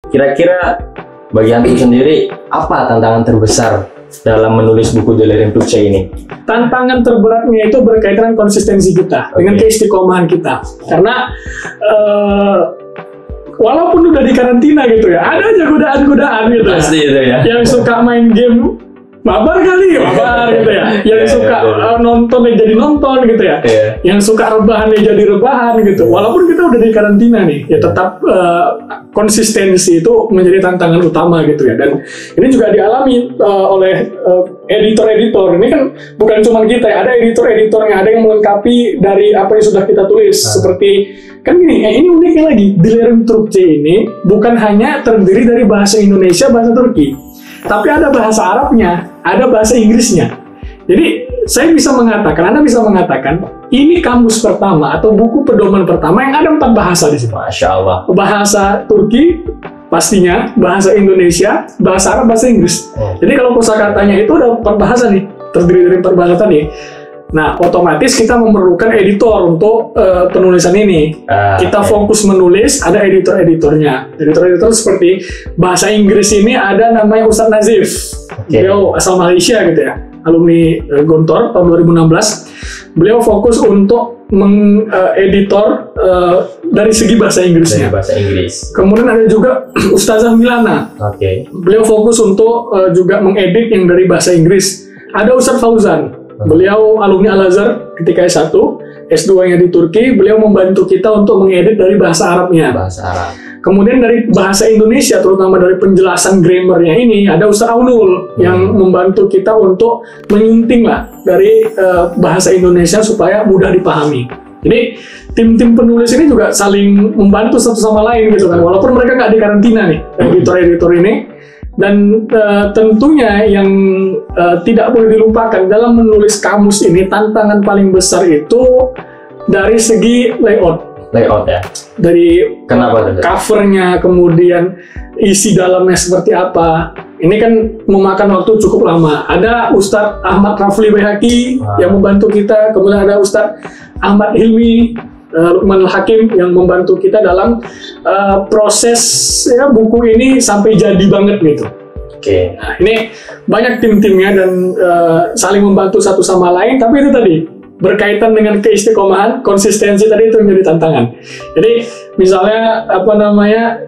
Kira-kira bagi antum sendiri, apa tantangan terbesar dalam menulis buku Delirium Turkcey ini? Tantangan terberatnya itu berkaitan dengan konsistensi kita, dengan keistiqomahan kita. Karena walaupun udah di karantina gitu ya, ada aja godaan-godaan gitu. Pasti itu ya. Yang suka main game, mabar gitu ya. Yang suka nonton ya jadi nonton gitu ya. Yang suka rebahan ya jadi rebahan gitu. Walaupun kita udah di karantina nih, ya tetap konsistensi itu menjadi tantangan utama gitu ya. Dan ini juga dialami oleh editor-editor. Ini kan bukan cuma kita ya, ada editor-editornya, ada yang melengkapi dari apa yang sudah kita tulis. Seperti kan gini, ini uniknya lagi, Delirium Turkcey ini bukan hanya terdiri dari bahasa Indonesia, bahasa Turki, tapi ada bahasa Arabnya, ada bahasa Inggrisnya. Jadi Anda bisa mengatakan, ini kamus pertama atau buku pedoman pertama yang ada 4 bahasa di sini. Masya Allah. Bahasa Turki pastinya, bahasa Indonesia, bahasa Arab, bahasa Inggris. Jadi kalau kosakatanya itu ada 4 bahasa nih, terdiri dari 4 bahasa tadi. Nah, otomatis kita memerlukan editor untuk penulisan ini. Kita fokus menulis, ada editor-editornya. Editor-editor seperti bahasa Inggris ini ada namanya Ustadz Nazif. Beliau asal Malaysia gitu ya, alumni Gontor tahun 2016. Beliau fokus untuk mengeditor dari segi bahasa Inggrisnya. Kemudian ada juga Ustazah Milana. Beliau fokus untuk juga mengedit yang dari bahasa Inggris. Ada Ustadz Fauzan. Beliau alumni Al-Azhar ketika S1, S2-nya di Turki. Beliau membantu kita untuk mengedit dari bahasa Arabnya. Kemudian dari bahasa Indonesia, terutama dari penjelasan grammarnya ini, ada Ustadz Aunul yang membantu kita untuk menyunting lah dari bahasa Indonesia supaya mudah dipahami. Jadi tim-tim penulis ini juga saling membantu satu sama lain gitu kan, walaupun mereka nggak di karantina nih, editor-editor ini. Dan tentunya yang tidak boleh dilupakan dalam menulis kamus ini, tantangan paling besar itu dari segi layout ya. Dari covernya, kemudian isi dalamnya seperti apa. Ini kan memakan waktu cukup lama. Ada Ustadz Ahmad Rafli Behaki yang membantu kita, kemudian ada Ustadz Ahmad Hilmi Lukman Hakim yang membantu kita dalam proses ya buku ini sampai jadi banget gitu. Nah, ini banyak tim-timnya dan saling membantu satu sama lain, tapi itu tadi berkaitan dengan keistiqomahan, konsistensi tadi itu menjadi tantangan. Jadi misalnya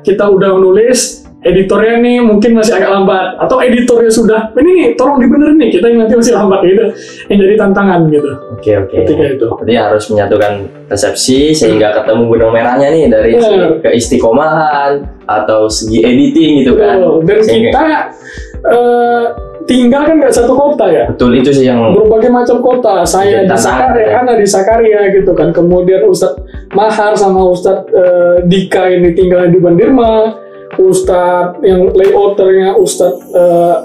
kita udah menulis, editornya nih mungkin masih agak lambat, atau editornya sudah ini nih tolong dibenerin nih, kita yang nanti masih lambat gitu, yang jadi tantangan gitu. Ketika itu jadi harus menyatukan persepsi sehingga ketemu benang merahnya nih dari segi keistiqomahan atau segi editing gitu kan. Dan kita tinggal kan nggak satu kota ya. Betul, itu sih yang berbagai macam kota. Saya di Sakarya, Ana di Sakarya gitu kan. Kemudian Ustadz Mahar sama Ustadz Dika ini tinggal di Bandirma. Ustadz yang layouternya Ustadz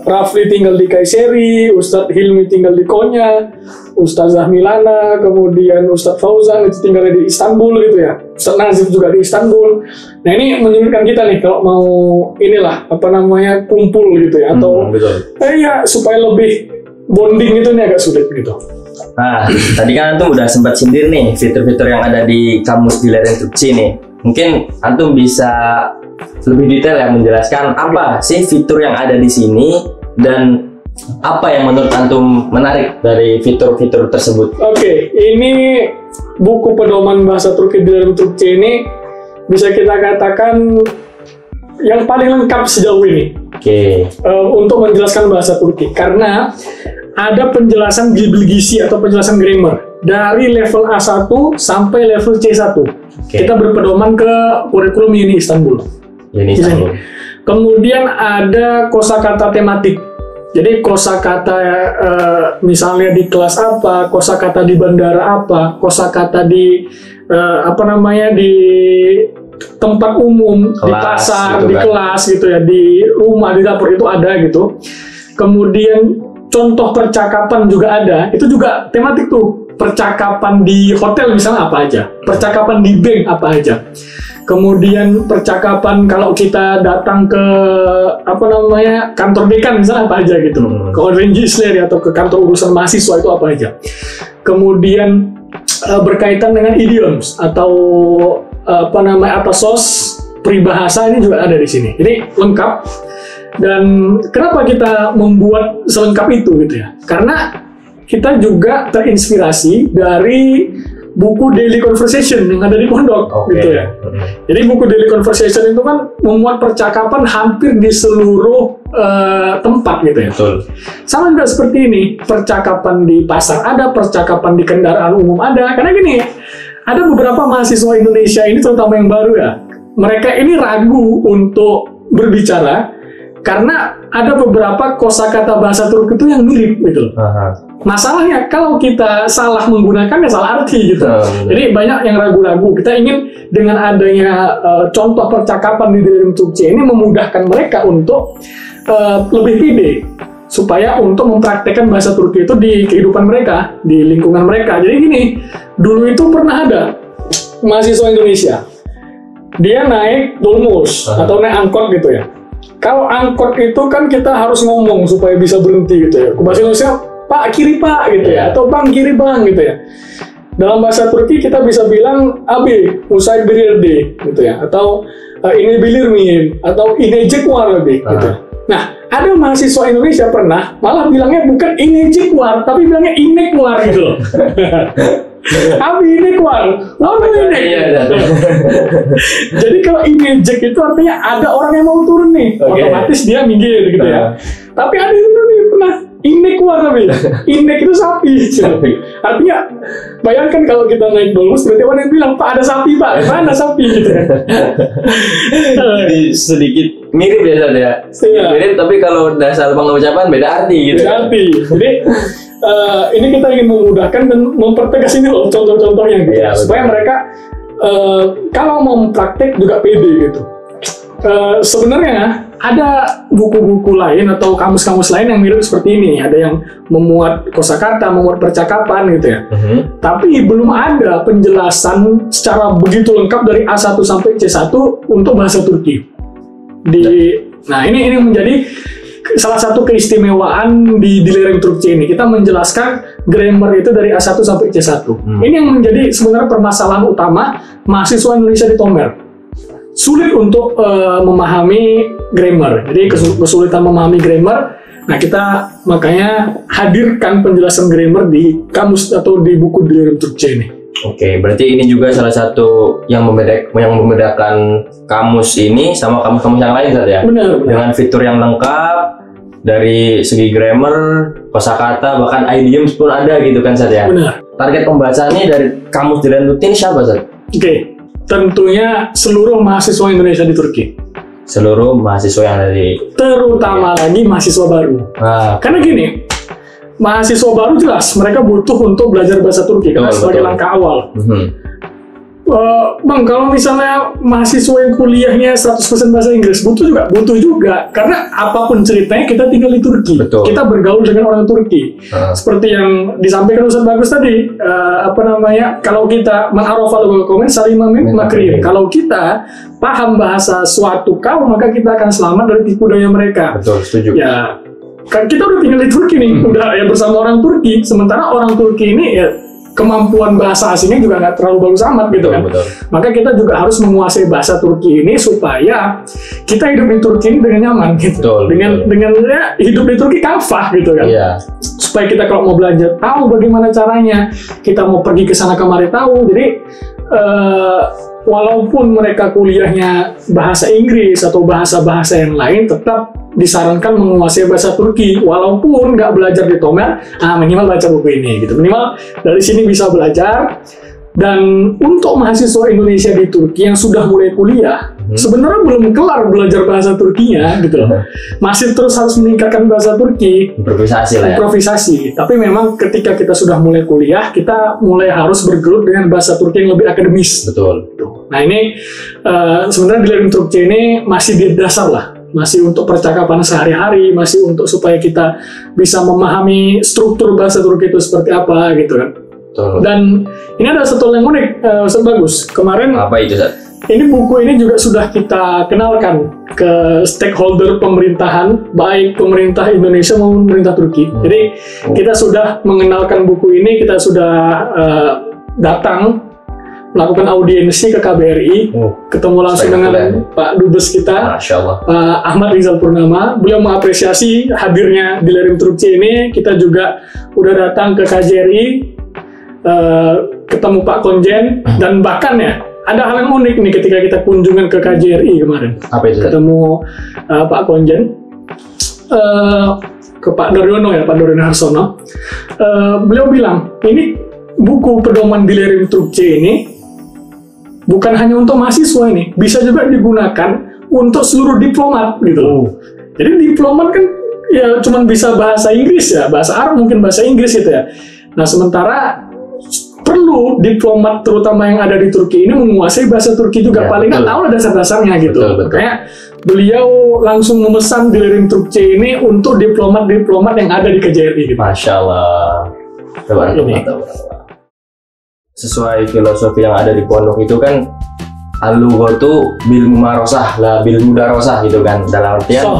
Rafli tinggal di Kayseri, Ustadz Hilmi tinggal di Konya, Ustazah Milana, kemudian Ustadz Fauzan itu tinggal di Istanbul gitu ya, Ustadz Nazif juga di Istanbul. Nah ini menyulitkan kita nih kalau mau kumpul gitu ya, atau supaya lebih bonding itu nih agak sulit gitu. Nah, tadi kan Antum udah sempat sindir nih fitur-fitur yang ada di kamus Delirium Turkcey nih. Mungkin Antum bisa lebih detail ya menjelaskan apa sih fitur yang ada di sini dan apa yang menurut Antum menarik dari fitur-fitur tersebut. Ini buku pedoman bahasa Turki Delirium Turkcey ini bisa kita katakan yang paling lengkap sejauh ini untuk menjelaskan bahasa Turki, karena ada penjelasan gizi atau penjelasan grammar dari level A1 sampai level C1. Kita berpedoman ke kurikulum Uni Istanbul. Kemudian ada kosakata tematik. Jadi kosakata misalnya di kelas apa, kosakata di bandara apa, kosakata di di tempat umum, di pasar, gitu di kelas gitu ya, di rumah, di dapur itu ada gitu. Kemudian contoh percakapan juga ada, itu juga tematik tuh. Percakapan di hotel misalnya apa aja, percakapan di bank apa aja. Kemudian percakapan kalau kita datang ke kantor dekan misalnya apa aja gitu, ke Orange atau ke kantor urusan mahasiswa itu apa aja. Kemudian berkaitan dengan idioms atau sos peribahasa ini juga ada di sini. Jadi lengkap. Dan kenapa kita membuat selengkap itu gitu ya? Karena kita juga terinspirasi dari buku Daily Conversation yang ada di pondok, gitu ya. Jadi buku Daily Conversation itu kan memuat percakapan hampir di seluruh tempat gitu ya. Betul. Sama juga seperti ini, percakapan di pasar ada, percakapan di kendaraan umum ada. Karena gini, ada beberapa mahasiswa Indonesia ini terutama yang baru ya, mereka ini ragu untuk berbicara karena ada beberapa kosakata bahasa Turki itu yang mirip gitu. Masalahnya kalau kita salah menggunakannya salah arti gitu. Jadi banyak yang ragu-ragu. Kita ingin dengan adanya contoh percakapan di dalam Turki ini memudahkan mereka untuk lebih pede supaya untuk mempraktekkan bahasa Turki itu di kehidupan mereka, di lingkungan mereka. Jadi gini, dulu itu pernah ada mahasiswa Indonesia, dia naik dolmus atau naik angkot gitu ya. Kalau angkot itu kan kita harus ngomong supaya bisa berhenti gitu ya. Bahasa Indonesia, Pak kiri Pak gitu ya, atau Bang kiri Bang gitu ya. Dalam bahasa Turki kita bisa bilang abi, usai birirdi gitu ya, atau ini bilirmin, atau ini jekwar lebih gitu. Nah, ada mahasiswa Indonesia pernah malah bilangnya bukan ini jekwar, tapi bilangnya inekwar gitu loh. Abi inekwar, lalu ini. Jadi kalau inejek itu artinya ada orang yang mau turun nih, otomatis dia minggir gitu ya. Tapi ada yang nih pernah inekwar tapi inek itu sapi. Artinya bayangkan kalau kita naik dolmus berarti orang yang bilang Pak ada sapi Pak, mana sapi gitu. Jadi sedikit mirip ya Sad ya. Mirip tapi kalau dasar pengucapan beda arti gitu. Beda arti. Jadi ini kita ingin memudahkan dan mempertegas ini loh contoh-contohnya gitu ya, supaya mereka kalau mau praktek juga pede gitu. Sebenarnya ada buku-buku lain atau kamus-kamus lain yang mirip seperti ini. Ada yang memuat kosakata, memuat percakapan gitu ya. Tapi belum ada penjelasan secara begitu lengkap dari A1 sampai C1 untuk bahasa Turki. Nah ini menjadi salah satu keistimewaan di lereng Turki ini. Kita menjelaskan grammar itu dari A1 sampai C1. Ini yang menjadi sebenarnya permasalahan utama mahasiswa Indonesia di Tomer. Sulit untuk memahami grammar. Jadi kesulitan memahami grammar. Nah kita makanya hadirkan penjelasan grammar di kamus atau di buku di lereng Turki ini. Oke, berarti ini juga salah satu yang membedakan kamus ini sama kamus-kamus yang lain Sad ya? Benar. Dengan fitur yang lengkap dari segi grammar, kosakata, bahkan idioms pun ada gitu kan Sad ya? Benar. Target pembacaannya dari kamus di lereng Turki ini siapa Sad? Oke, tentunya seluruh mahasiswa Indonesia di Turki. Seluruh mahasiswa yang ada di... Terutama lagi mahasiswa baru. Karena gini, mahasiswa baru jelas mereka butuh untuk belajar bahasa Turki karena sebagai langkah awal. Bang, kalau misalnya mahasiswa yang kuliahnya 100% bahasa Inggris butuh juga karena apapun ceritanya kita tinggal di Turki. Kita bergaul dengan orang Turki. Seperti yang disampaikan Ustaz Bagus tadi, kalau kita menarofal komen salimah makrim. Kalau kita paham bahasa suatu kaum maka kita akan selamat dari tipu daya mereka. Betul, setuju. Ya, kan kita udah tinggal di Turki nih, udah ya bersama orang Turki. Sementara orang Turki ini ya kemampuan bahasa asingnya juga nggak terlalu bagus amat gitu kan. Maka kita juga harus menguasai bahasa Turki ini supaya kita hidup di Turki ini dengan nyaman gitu. Dengan ya, hidup di Turki kafah gitu kan. Supaya kita kalau mau belajar tahu bagaimana caranya, kita mau pergi ke sana kemari tahu. Jadi walaupun mereka kuliahnya bahasa Inggris atau bahasa-bahasa yang lain, tetap disarankan menguasai bahasa Turki. Walaupun nggak belajar di Tomer, minimal baca buku ini gitu. Minimal dari sini bisa belajar. Dan untuk mahasiswa Indonesia di Turki yang sudah mulai kuliah, sebenarnya belum kelar belajar bahasa Turkinya gitu loh. Masih terus harus meningkatkan bahasa Turki. Improvisasi. Tapi memang ketika kita sudah mulai kuliah, kita mulai harus bergelut dengan bahasa Turki yang lebih akademis. Nah ini sebenarnya di lereng Turki ini masih di dasar lah. Masih untuk percakapan sehari-hari, masih untuk supaya kita bisa memahami struktur bahasa Turki itu seperti apa gitu kan. Dan ini ada satu yang unik, Bagus. Kemarin apa itu, Zat? Ini buku ini juga sudah kita kenalkan ke stakeholder pemerintahan, baik pemerintah Indonesia maupun pemerintah Turki. Jadi kita sudah mengenalkan buku ini, kita sudah datang melakukan audiensi ke KBRI, ketemu langsung dengan Pak Dubes kita, Masya Allah. Pak Ahmad Rizal Purnama. Beliau mengapresiasi hadirnya Dilerim Truk C ini. Kita juga udah datang ke KJRI, ketemu Pak Konjen, dan bahkan ya ada hal yang unik nih ketika kita kunjungan ke KJRI kemarin. Apa itu? Ketemu Pak Konjen, ke Pak Daryono ya, Pak Daryono Harsono. Beliau bilang, ini buku pedoman Dilerim Truk C ini bukan hanya untuk mahasiswa ini, bisa juga digunakan untuk seluruh diplomat gitu loh. Jadi diplomat kan ya cuman bisa bahasa Inggris ya, bahasa Arab mungkin bahasa Inggris gitu ya. Nah sementara perlu diplomat terutama yang ada di Turki ini menguasai bahasa Turki juga, ya, paling nggak tahu lah dasar-dasarnya gitu. Betul. Makanya beliau langsung memesan Dilerim Truk C ini untuk diplomat-diplomat yang ada di KJRI gitu. Masya Allah. Sesuai filosofi yang ada di pondok itu kan, al-lugha itu bil mumarosah lah, bil mudarosah gitu kan, dalam artian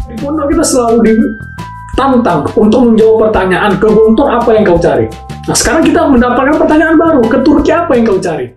di pondok kita selalu ditantang untuk menjawab pertanyaan, ke Guntur apa yang kau cari. Nah sekarang kita mendapatkan pertanyaan baru, ke Turki apa yang kau cari.